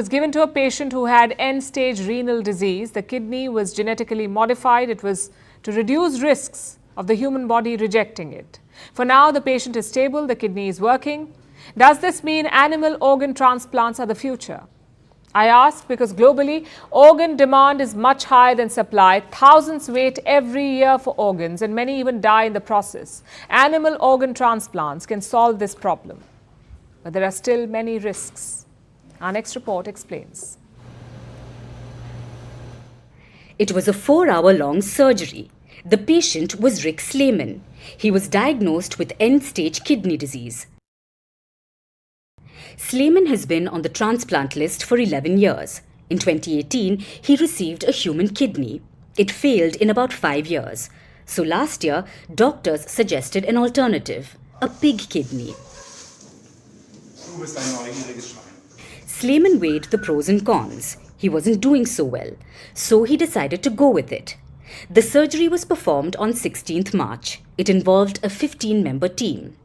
Was given to a patient who had end-stage renal disease. The kidney was genetically modified. It was to reduce risks of the human body rejecting it. For now, the patient is stable, the kidney is working. Does this mean animal organ transplants are the future? I ask because globally, organ demand is much higher than supply. Thousands wait every year for organs and many even die in the process. Animal organ transplants can solve this problem, but there are still many risks. Our next report explains. It was a 4-hour-long surgery. The patient was Rick Slayman. He was diagnosed with end-stage kidney disease. Slayman has been on the transplant list for 11 years. In 2018, he received a human kidney. It failed in about 5 years. So last year, doctors suggested an alternative, a pig kidney. Slayman weighed the pros and cons. He wasn't doing so well, so he decided to go with it. The surgery was performed on 16th March. It involved a 15-member team.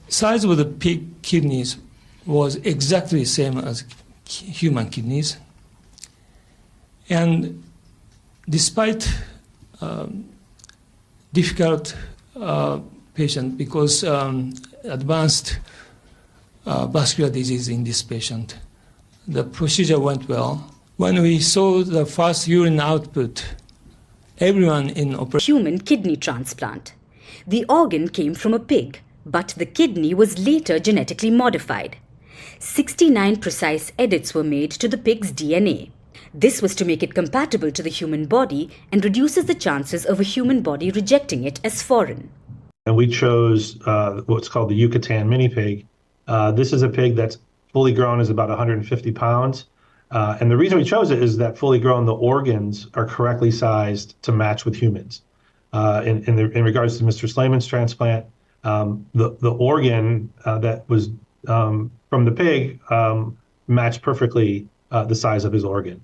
Size of the pig kidneys was exactly the same as human kidneys. And despite difficult patient because advanced vascular disease in this patient, the procedure went well. When we saw the first urine output, everyone in operation. Human kidney transplant. The organ came from a pig, but the kidney was later genetically modified. 69 precise edits were made to the pig's DNA. This was to make it compatible to the human body and reduces the chances of a human body rejecting it as foreign. And we chose what's called the Yucatan mini pig. This is a pig that's fully grown, is about 150 pounds. And the reason we chose it is that fully grown, the organs are correctly sized to match with humans. In regards to Mr. Slayman's transplant, the organ that was from the pig matched perfectly the size of his organ.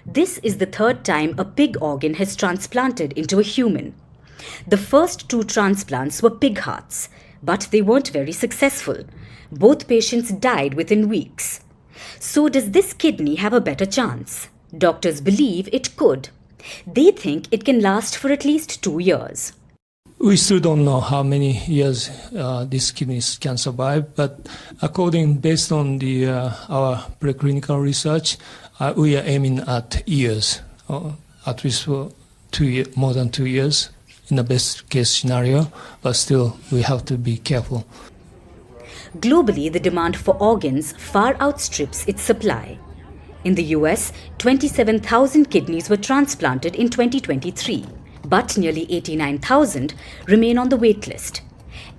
This is the third time a pig organ has transplanted into a human. The first 2 transplants were pig hearts, but they weren't very successful. Both patients died within weeks. So does this kidney have a better chance? Doctors believe it could. They think it can last for at least 2 years. We still don't know how many years these kidneys can survive, but based on our preclinical research, we are aiming at years, at least for more than 2 years in the best case scenario, but still we have to be careful. Globally, the demand for organs far outstrips its supply. In the US, 27,000 kidneys were transplanted in 2023, but nearly 89,000 remain on the wait list.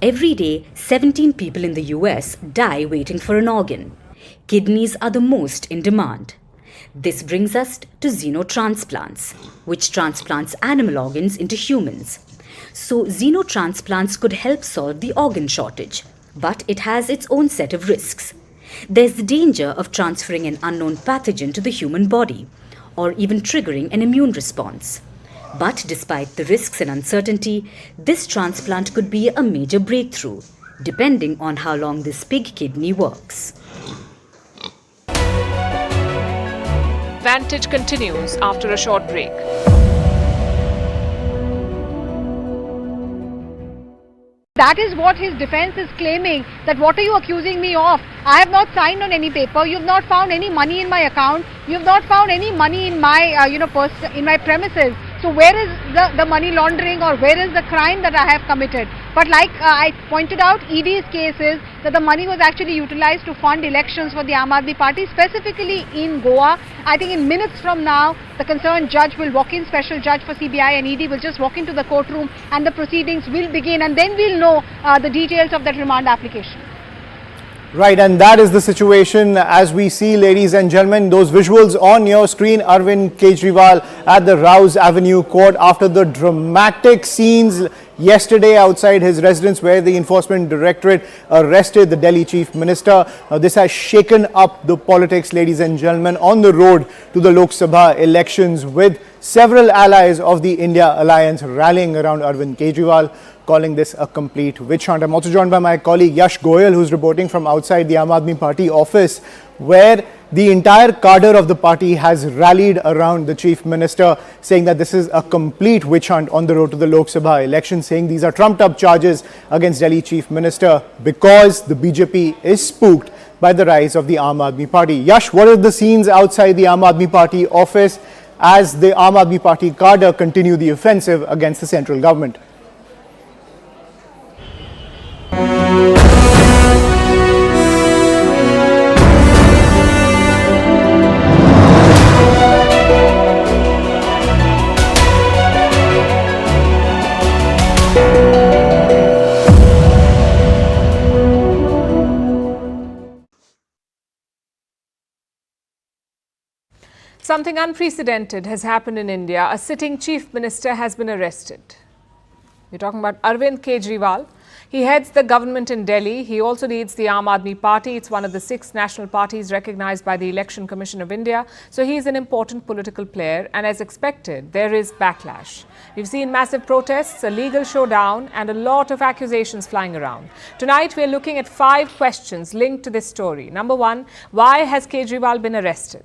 Every day, 17 people in the US die waiting for an organ. Kidneys are the most in demand. This brings us to xenotransplants, which transplants animal organs into humans. So xenotransplants could help solve the organ shortage. But it has its own set of risks. There's the danger of transferring an unknown pathogen to the human body, or even triggering an immune response. But despite the risks and uncertainty, this transplant could be a major breakthrough, depending on how long this pig kidney works. Vantage continues after a short break. That is what his defense is claiming, that what are you accusing me of? I have not signed on any paper, you have not found any money in my account, you have not found any money in my, in my premises. So where is the money laundering, or where is the crime that I have committed? But like I pointed out, ED's case is that the money was actually utilized to fund elections for the Aam Aadmi Party, specifically in Goa. I think in minutes from now, the concerned judge will walk in, special judge for CBI and ED will just walk into the courtroom and the proceedings will begin, and then we'll know the details of that remand application. Right, and that is the situation as we see, ladies and gentlemen, those visuals on your screen. Arvind Kejriwal at the Rouse Avenue court after the dramatic scenes yesterday outside his residence where the Enforcement Directorate arrested the Delhi Chief Minister. This has shaken up the politics, ladies and gentlemen, on the road to the Lok Sabha elections, with several allies of the India alliance rallying around Arvind Kejriwal. calling this a complete witch hunt. I'm also joined by my colleague Yash Goyal, who's reporting from outside the Aam Aadmi Party office, where the entire cadre of the party has rallied around the Chief Minister, saying that this is a complete witch hunt on the road to the Lok Sabha election, saying these are trumped-up charges against Delhi Chief Minister because the BJP is spooked by the rise of the Aam Aadmi Party. Yash, what are the scenes outside the Aam Aadmi Party office as the Aam Aadmi Party cadre continue the offensive against the central government? Something unprecedented has happened in India. A sitting chief minister has been arrested. We're talking about Arvind Kejriwal. He heads the government in Delhi. He also leads the Aam Aadmi Party. It's one of the 6 national parties recognized by the Election Commission of India. So he's an important political player. And as expected, there is backlash. We've seen massive protests, a legal showdown, and a lot of accusations flying around. Tonight, we're looking at 5 questions linked to this story. Number 1, why has Kejriwal been arrested?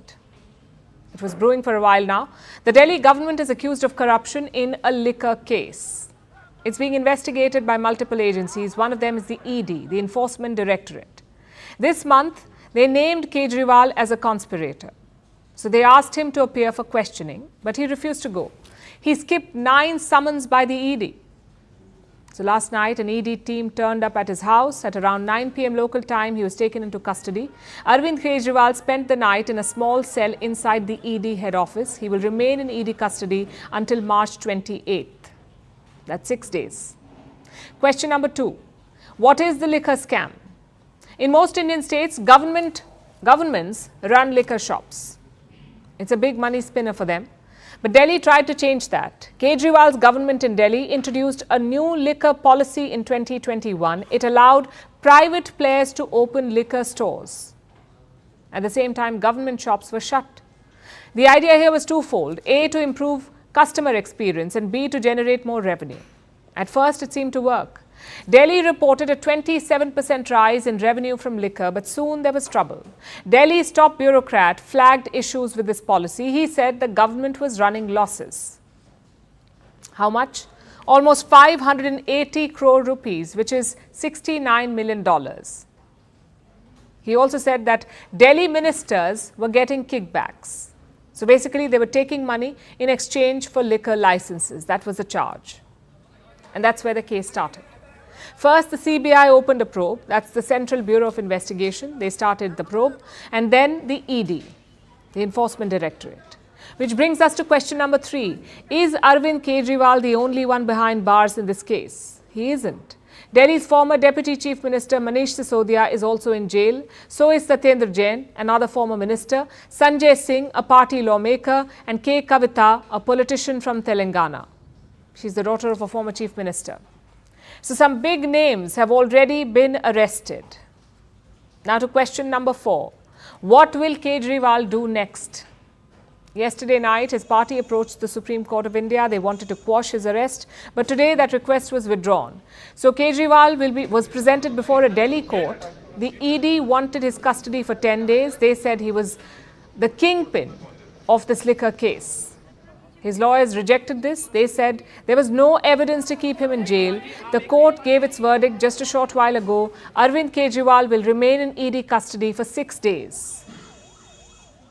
It was brewing for a while now. The Delhi government is accused of corruption in a liquor case. It's being investigated by multiple agencies. One of them is the ED, the Enforcement Directorate. This month, they named Kejriwal as a conspirator. So they asked him to appear for questioning, but he refused to go. He skipped 9 summons by the ED. So last night, an ED team turned up at his house. At around 9 p.m. local time, he was taken into custody. Arvind Kejriwal spent the night in a small cell inside the ED head office. He will remain in ED custody until March 28th. That's 6 days. Question number 2. What is the liquor scam? In most Indian states, governments run liquor shops. It's a big money spinner for them. But Delhi tried to change that. Kejriwal's government in Delhi introduced a new liquor policy in 2021. It allowed private players to open liquor stores. At the same time, government shops were shut. The idea here was twofold. A, to improve customer experience, and B, to generate more revenue. At first, it seemed to work. Delhi reported a 27% rise in revenue from liquor, but soon there was trouble. Delhi's top bureaucrat flagged issues with this policy. He said the government was running losses. How much? Almost 580 crore rupees, which is $69 million. He also said that Delhi ministers were getting kickbacks. So basically, they were taking money in exchange for liquor licenses. That was the charge. And that's where the case started. First, the CBI opened a probe. That's the Central Bureau of Investigation. They started the probe. And then the ED, the Enforcement Directorate. Which brings us to question number 3. Is Arvind Kejriwal the only one behind bars in this case? He isn't. Delhi's former Deputy Chief Minister Manish Sisodia is also in jail. So is Satyendra Jain, another former minister, Sanjay Singh, a party lawmaker, and K. Kavita, a politician from Telangana. She's the daughter of a former chief minister. So some big names have already been arrested. Now to question number 4. What will Kejriwal do next? Yesterday night, his party approached the Supreme Court of India. They wanted to quash his arrest, but today that request was withdrawn. So Kejriwal was presented before a Delhi court. The ED wanted his custody for 10 days. They said he was the kingpin of this liquor case. His lawyers rejected this. They said there was no evidence to keep him in jail. The court gave its verdict just a short while ago. Arvind Kejriwal will remain in ED custody for 6 days,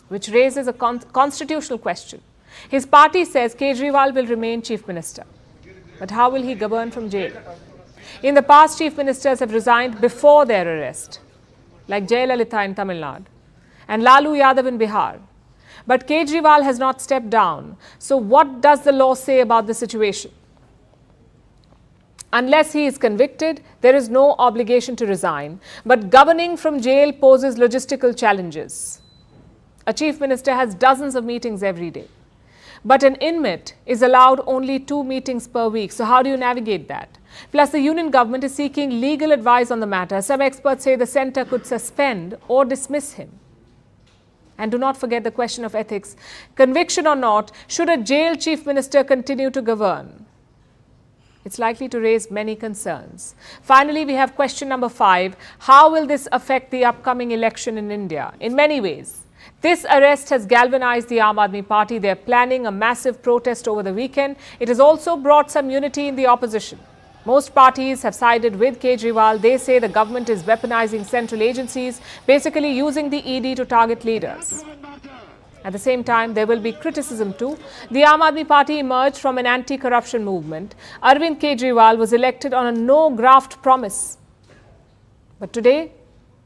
which raises a constitutional question. His party says Kejriwal will remain chief minister. But how will he govern from jail? In the past, chief ministers have resigned before their arrest, like Jayalalitha in Tamil Nadu and Lalu Yadav in Bihar. But Kejriwal has not stepped down. So what does the law say about the situation? Unless he is convicted, there is no obligation to resign. But governing from jail poses logistical challenges. A chief minister has dozens of meetings every day. But an inmate is allowed only 2 meetings per week. So how do you navigate that? Plus, the union government is seeking legal advice on the matter. Some experts say the centre could suspend or dismiss him. And do not forget the question of ethics. Conviction or not, should a jail chief minister continue to govern? It's likely to raise many concerns. Finally, we have question number 5. How will this affect the upcoming election in India? In many ways. This arrest has galvanized the Aam Aadmi Party. They are planning a massive protest over the weekend. It has also brought some unity in the opposition. Most parties have sided with Kejriwal. They say the government is weaponizing central agencies, basically using the ED to target leaders. At the same time, there will be criticism too. The Aam Aadmi Party emerged from an anti-corruption movement. Arvind Kejriwal was elected on a no-graft promise. But today,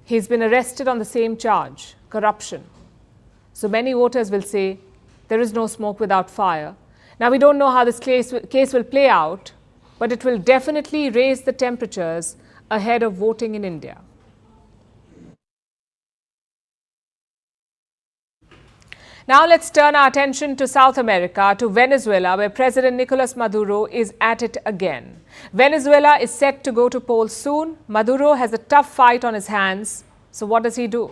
he's been arrested on the same charge, corruption. So many voters will say, there is no smoke without fire. Now, we don't know how this case will play out, but it will definitely raise the temperatures ahead of voting in India. Now let's turn our attention to South America, to Venezuela, where President Nicolas Maduro is at it again. Venezuela is set to go to polls soon. Maduro has a tough fight on his hands. So what does he do?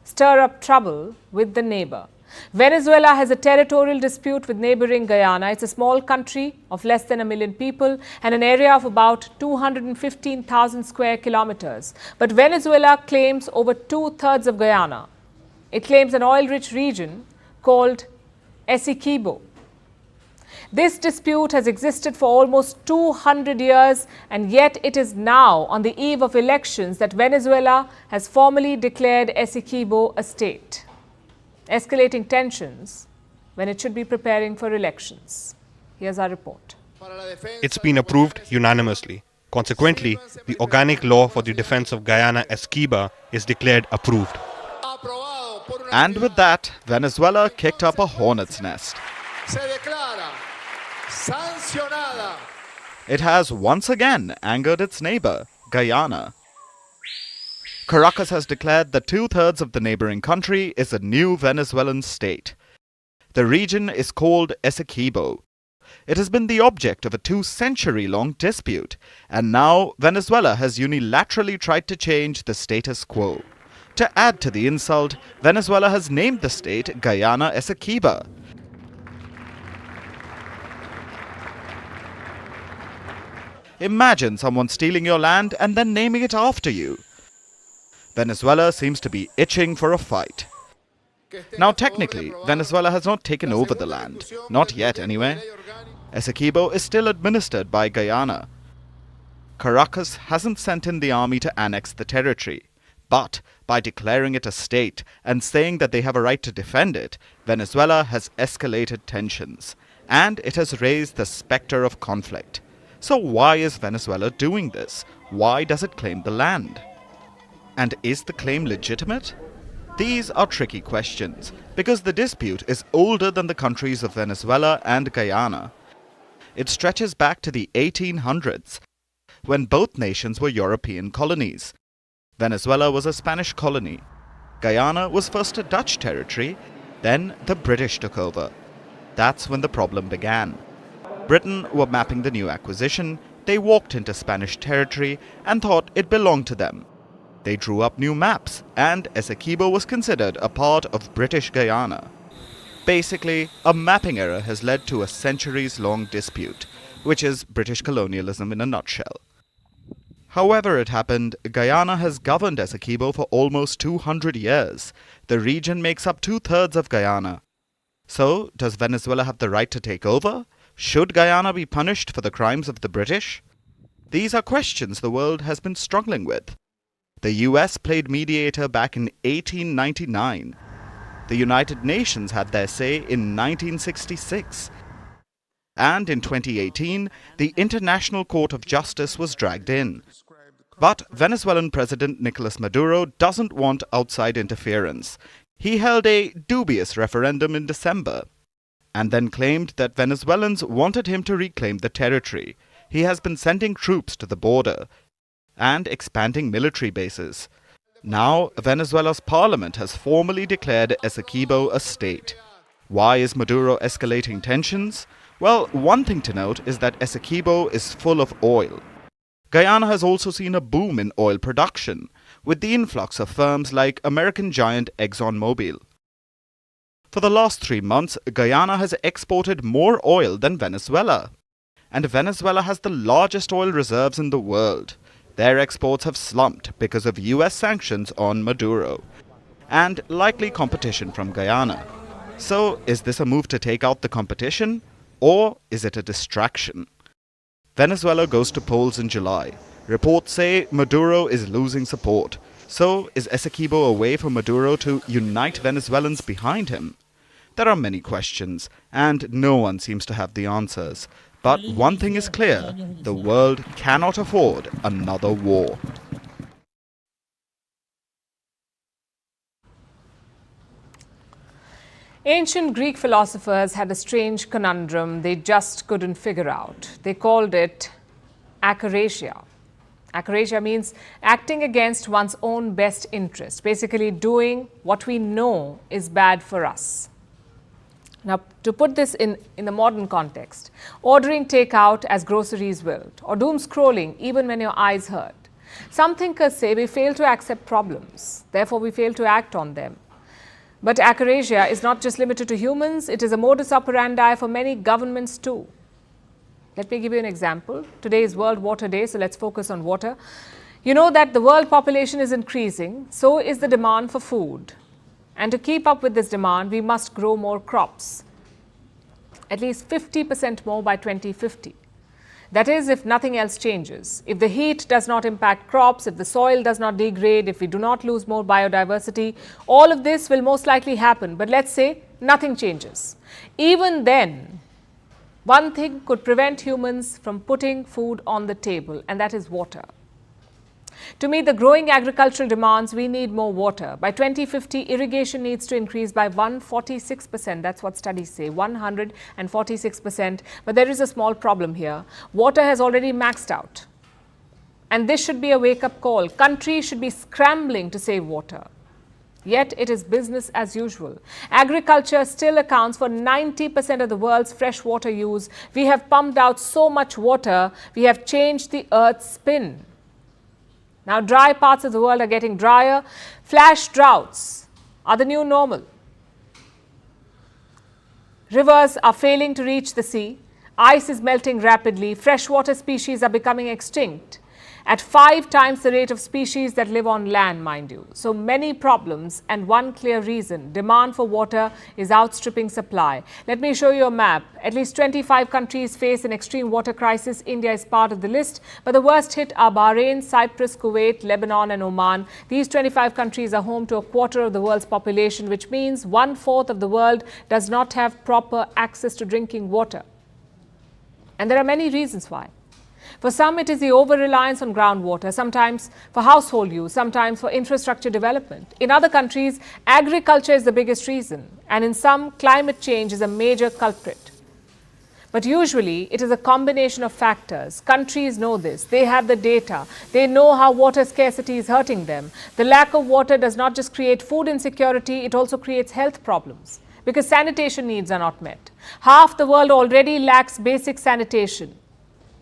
Stir up trouble with the neighbor. Venezuela has a territorial dispute with neighboring Guyana. It's a small country of less than 1 million people and an area of about 215,000 square kilometers. But Venezuela claims over 2/3 of Guyana. It claims an oil-rich region called Essequibo. This dispute has existed for almost 200 years, and yet it is now on the eve of elections that Venezuela has formally declared Essequibo a state, escalating tensions when it should be preparing for elections. Here's our report. It's been approved unanimously. Consequently, the organic law for the defense of Guyana Essequibo is declared approved. And with that, Venezuela kicked up a hornet's nest. It has once again angered its neighbor, Guyana. Caracas has declared that 2/3 of the neighboring country is a new Venezuelan state. The region is called Essequibo. It has been the object of a 2-century-long dispute, and now Venezuela has unilaterally tried to change the status quo. To add to the insult, Venezuela has named the state Guyana Essequibo. Imagine someone stealing your land and then naming it after you. Venezuela seems to be itching for a fight. Now technically, Venezuela has not taken over the land. Not yet anyway. Essequibo is still administered by Guyana. Caracas hasn't sent in the army to annex the territory. But by declaring it a state and saying that they have a right to defend it, Venezuela has escalated tensions. And it has raised the specter of conflict. So why is Venezuela doing this? Why does it claim the land? And is the claim legitimate? These are tricky questions, because the dispute is older than the countries of Venezuela and Guyana. It stretches back to the 1800s, when both nations were European colonies. Venezuela was a Spanish colony. Guyana was first a Dutch territory, then the British took over. That's when the problem began. Britain were mapping the new acquisition, they walked into Spanish territory and thought it belonged to them. They drew up new maps, and Essequibo was considered a part of British Guyana. Basically, a mapping error has led to a centuries-long dispute, which is British colonialism in a nutshell. However it happened, Guyana has governed Essequibo for almost 200 years. The region makes up 2/3 of Guyana. So, does Venezuela have the right to take over? Should Guyana be punished for the crimes of the British? These are questions the world has been struggling with. The US played mediator back in 1899. The United Nations had their say in 1966. And in 2018, the International Court of Justice was dragged in. But Venezuelan President Nicolas Maduro doesn't want outside interference. He held a dubious referendum in December, and then claimed that Venezuelans wanted him to reclaim the territory. He has been sending troops to the border and expanding military bases. Now, Venezuela's parliament has formally declared Essequibo a state. Why is Maduro escalating tensions? Well, one thing to note is that Essequibo is full of oil. Guyana has also seen a boom in oil production, with the influx of firms like American giant ExxonMobil. For the last 3 months, Guyana has exported more oil than Venezuela. And Venezuela has the largest oil reserves in the world. Their exports have slumped because of US sanctions on Maduro and likely competition from Guyana. So, is this a move to take out the competition, or is it a distraction? Venezuela goes to polls in July. Reports say Maduro is losing support. So, is Essequibo a way for Maduro to unite Venezuelans behind him? There are many questions, and no one seems to have the answers. But one thing is clear, the world cannot afford another war. Ancient Greek philosophers had a strange conundrum they just couldn't figure out. They called it akarasia. Akarasia means acting against one's own best interest, basically doing what we know is bad for us. Now, to put this in the modern context, ordering takeout as groceries wilt, or doom scrolling even when your eyes hurt. Some thinkers say we fail to accept problems, therefore we fail to act on them. But akarasia is not just limited to humans, it is a modus operandi for many governments too. Let me give you an example. Today is World Water Day, so let's focus on water. You know that the world population is increasing, so is the demand for food. And to keep up with this demand, we must grow more crops, at least 50% more by 2050. That is, if nothing else changes. If the heat does not impact crops, if the soil does not degrade, if we do not lose more biodiversity, all of this will most likely happen. But let's say nothing changes. Even then, one thing could prevent humans from putting food on the table, and that is water. To meet the growing agricultural demands, we need more water. By 2050, irrigation needs to increase by 146%. That's what studies say, 146%. But there is a small problem here. Water has already maxed out. And this should be a wake-up call. Countries should be scrambling to save water. Yet it is business as usual. Agriculture still accounts for 90% of the world's fresh water use. We have pumped out so much water, we have changed the Earth's spin. Now, dry parts of the world are getting drier. Flash droughts are the new normal. Rivers are failing to reach the sea. Ice is melting rapidly. Freshwater species are becoming extinct at 5 times the rate of species that live on land, mind you. So many problems, and one clear reason: demand for water is outstripping supply. Let me show you a map. At least 25 countries face an extreme water crisis. India is part of the list, but the worst hit are Bahrain, Cyprus, Kuwait, Lebanon and Oman. These 25 countries are home to a quarter of the world's population, which means 1/4 of the world does not have proper access to drinking water. And there are many reasons why. For some, it is the over-reliance on groundwater, sometimes for household use, sometimes for infrastructure development. In other countries, agriculture is the biggest reason, and in some, climate change is a major culprit. But usually, it is a combination of factors. Countries know this. They have the data. They know how water scarcity is hurting them. The lack of water does not just create food insecurity, it also creates health problems, because sanitation needs are not met. Half the world already lacks basic sanitation.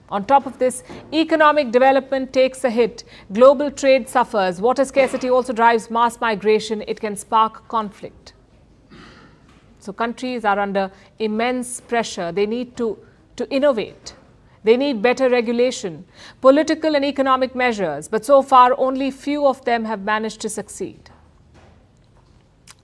On top of this, economic development takes a hit. Global trade suffers. Water scarcity also drives mass migration. It can spark conflict. So countries are under immense pressure. They need to innovate. They need better regulation, political and economic measures. But so far, only few of them have managed to succeed.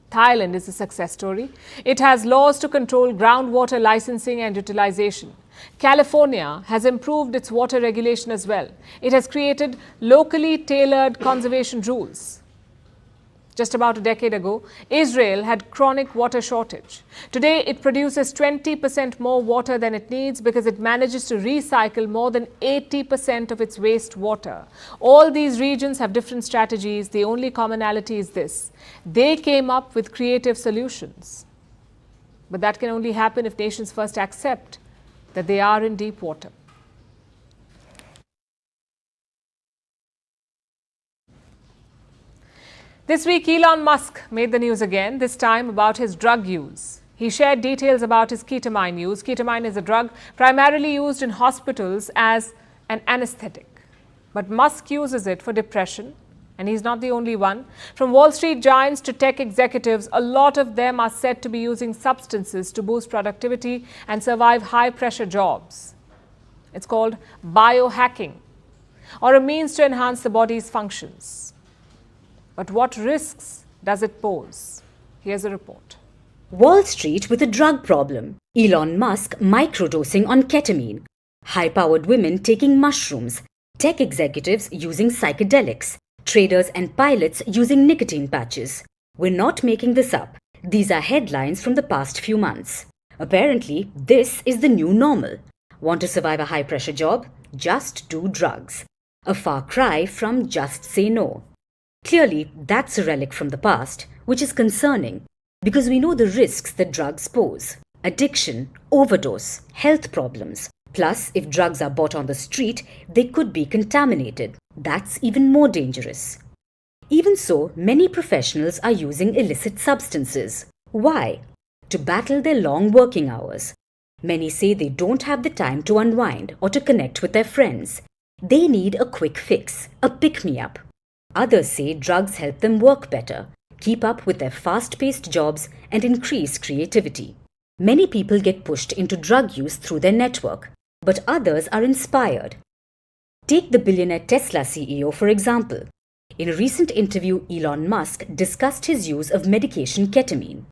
Thailand is a success story. It has laws to control groundwater licensing and utilization. California has improved its water regulation as well. It has created locally tailored conservation rules. Just about a decade ago, Israel had chronic water shortage. Today, it produces 20% more water than it needs because it manages to recycle more than 80% of its wastewater. All these regions have different strategies. The only commonality is this: they came up with creative solutions. But that can only happen if nations first accept that they are in deep water. This week, Elon Musk made the news again, this time about his drug use. He shared details about his ketamine use. Ketamine is a drug primarily used in hospitals as an anesthetic. But Musk uses it for depression, and he's not the only one. From Wall Street giants to tech executives, a lot of them are said to be using substances to boost productivity and survive high-pressure jobs. It's called biohacking, or a means to enhance the body's functions. But what risks does it pose? Here's a report. Wall Street with a drug problem. Elon Musk microdosing on ketamine. High-powered women taking mushrooms. Tech executives using psychedelics. Traders and pilots using nicotine patches. We're not making this up. These are headlines from the past few months. Apparently, this is the new normal. Want to survive a high-pressure job? Just do drugs. A far cry from just say no. Clearly, that's a relic from the past, which is concerning because we know the risks that drugs pose. Addiction, overdose, health problems. Plus, if drugs are bought on the street, they could be contaminated. That's even more dangerous. Even so, many professionals are using illicit substances. Why? To battle their long working hours. Many say they don't have the time to unwind or to connect with their friends. They need a quick fix, a pick-me-up. Others say drugs help them work better, keep up with their fast-paced jobs, and increase creativity. Many people get pushed into drug use through their network, but others are inspired. Take the billionaire Tesla CEO, for example. In a recent interview, Elon Musk discussed his use of medication ketamine.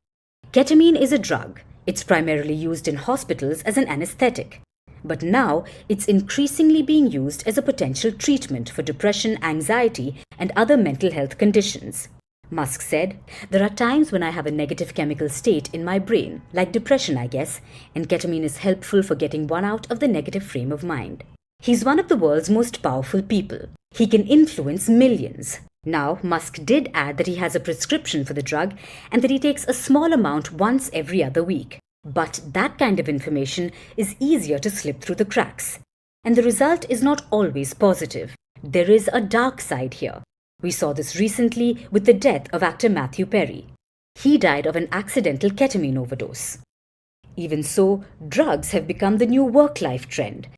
Ketamine is a drug. It's primarily used in hospitals as an anesthetic. But now, it's increasingly being used as a potential treatment for depression, anxiety, and other mental health conditions. Musk said, "There are times when I have a negative chemical state in my brain, like depression, I guess, and ketamine is helpful for getting one out of the negative frame of mind." He's one of the world's most powerful people. He can influence millions. Now, Musk did add that he has a prescription for the drug and that he takes a small amount once every other week. But that kind of information is easier to slip through the cracks. And the result is not always positive. There is a dark side here. We saw this recently with the death of actor Matthew Perry. He died of an accidental ketamine overdose. Even so, drugs have become the new work-life trend.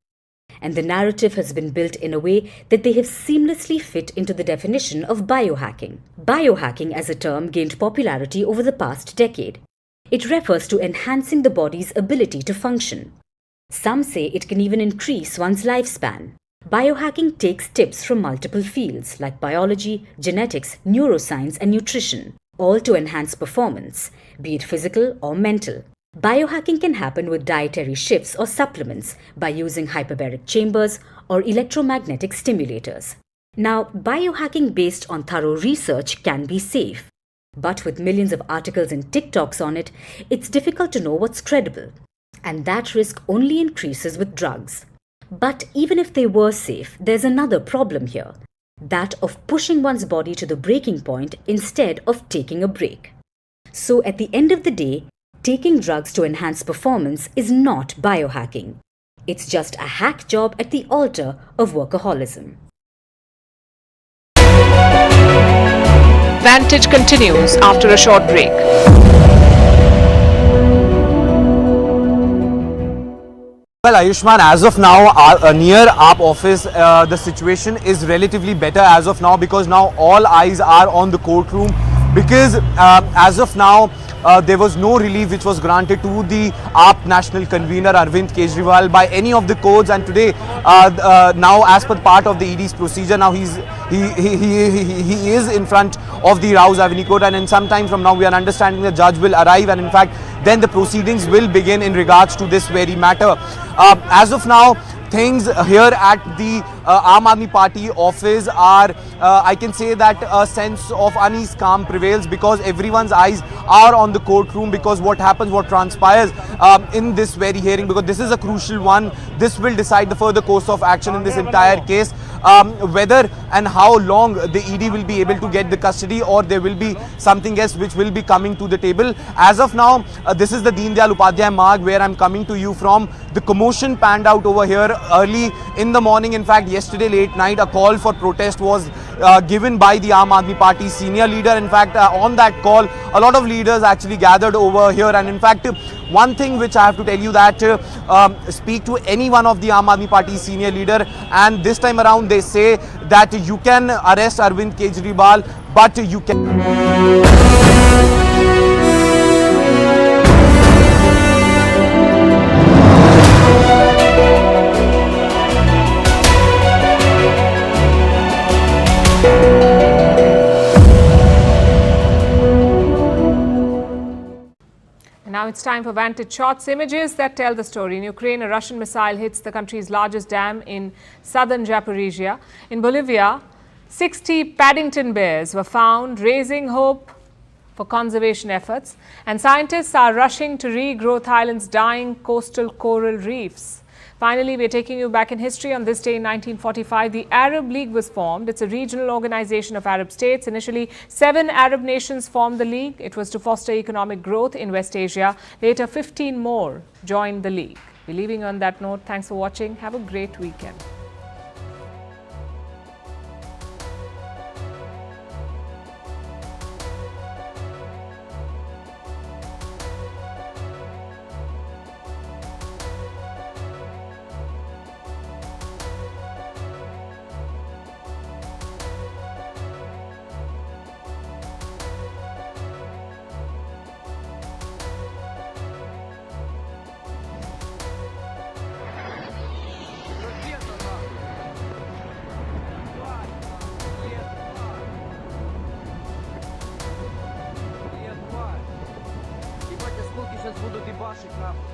And the narrative has been built in a way that they have seamlessly fit into the definition of biohacking. Biohacking as a term gained popularity over the past decade. It refers to enhancing the body's ability to function. Some say it can even increase one's lifespan. Biohacking takes tips from multiple fields like biology, genetics, neuroscience, and nutrition, all to enhance performance, be it physical or mental. Biohacking can happen with dietary shifts or supplements by using hyperbaric chambers or electromagnetic stimulators. Now, biohacking based on thorough research can be safe. But with millions of articles and TikToks on it, it's difficult to know what's credible. And that risk only increases with drugs. But even if they were safe, there's another problem here. That of pushing one's body to the breaking point instead of taking a break. So at the end of the day, taking drugs to enhance performance is not biohacking. It's just a hack job at the altar of workaholism. Vantage continues after a short break. Well, Ayushman, as of now, near our office, the situation is relatively better as of now because now all eyes are on the courtroom because as of now, there was no relief which was granted to the AAP national convener Arvind Kejriwal by any of the courts, and today now as per part of the ED's procedure, now he is in front of the Rouse Avenue court, and in some time from now we are understanding the judge will arrive, and in fact then the proceedings will begin in regards to this very matter. As of now, things here at the Aam Aadmi Party office are, I can say that a sense of unease, calm prevails because everyone's eyes are on the courtroom because what happens, what transpires in this very hearing, because this is a crucial one. This will decide the further course of action in this entire case, whether and how long the ED will be able to get the custody or there will be something else which will be coming to the table. As of now, this is the Deen Dayal Upadhyay Marg where I'm coming to you from. The commotion panned out over here early in the morning. In fact, yesterday late night, a call for protest was given by the Aam Aadmi Party senior leader. In fact, on that call, a lot of leaders actually gathered over here. And in fact, one thing which I have to tell you that speak to any one of the Aam Aadmi Party senior leader, and this time around they say that you can arrest Arvind Kejriwal, but you can... Now it's time for Vantage Shots, images that tell the story. In Ukraine, a Russian missile hits the country's largest dam in southern Zaporizhia. In Bolivia, 60 Paddington bears were found, raising hope for conservation efforts. And scientists are rushing to regrow Thailand's dying coastal coral reefs. Finally, we're taking you back in history. On this day in 1945, the Arab League was formed. It's a regional organization of Arab states. Initially, 7 Arab nations formed the League. It was to foster economic growth in West Asia. Later, 15 more joined the League. We're leaving on that note. Thanks for watching. Have a great weekend. Сейчас будут ебашить нахуй.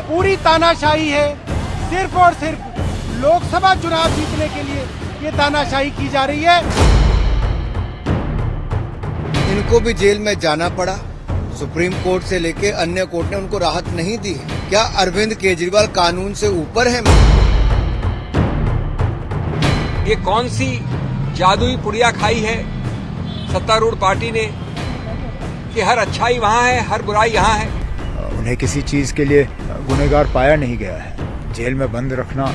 पूरी तानाशाही है, सिर्फ और सिर्फ लोकसभा चुनाव जीतने के लिए ये तानाशाही की जा रही है। इनको भी जेल में जाना पड़ा। सुप्रीम कोर्ट से लेके अन्य कोर्ट ने उनको राहत नहीं दी। क्या अरविंद केजरीवाल कानून से ऊपर है? ये कौन सी जादुई पुड़िया खाई है सत्तारूढ़ पार्टी ने कि हर अच्छाई वहाँ है, हर बुराई यहाँ है। उन्हें किसी चीज के लिए गुनहगार पाया नहीं गया है। जेल में बंद रखना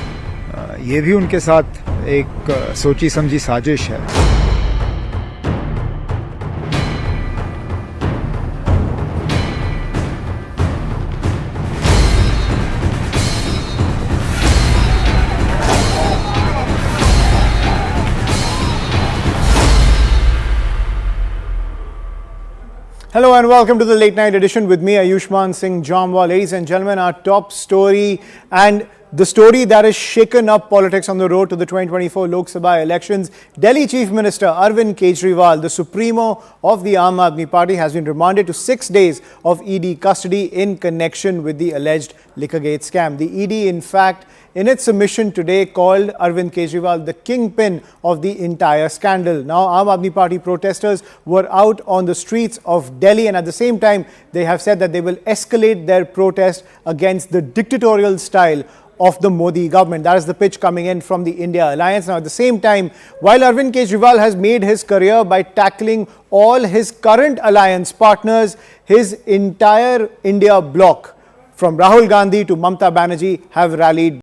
ये भी उनके साथ एक सोची समझी साजिश है। Hello and welcome to the late night edition with me, Ayushman Singh Jamwal. Ladies and gentlemen, our top story and the story that has shaken up politics on the road to the 2024 Lok Sabha elections. Delhi Chief Minister Arvind Kejriwal, the Supremo of the Aam Aadmi Party, has been remanded to 6 days of ED custody in connection with the alleged Liquorgate scam. The ED, in fact, in its submission today, called Arvind Kejriwal the kingpin of the entire scandal. Now, Aam Aadmi Party protesters were out on the streets of Delhi, and at the same time, they have said that they will escalate their protest against the dictatorial style of the Modi government. That is the pitch coming in from the India Alliance. Now, at the same time, while Arvind Kejriwal has made his career by tackling all his current alliance partners, his entire India bloc, from Rahul Gandhi to Mamata Banerjee, have rallied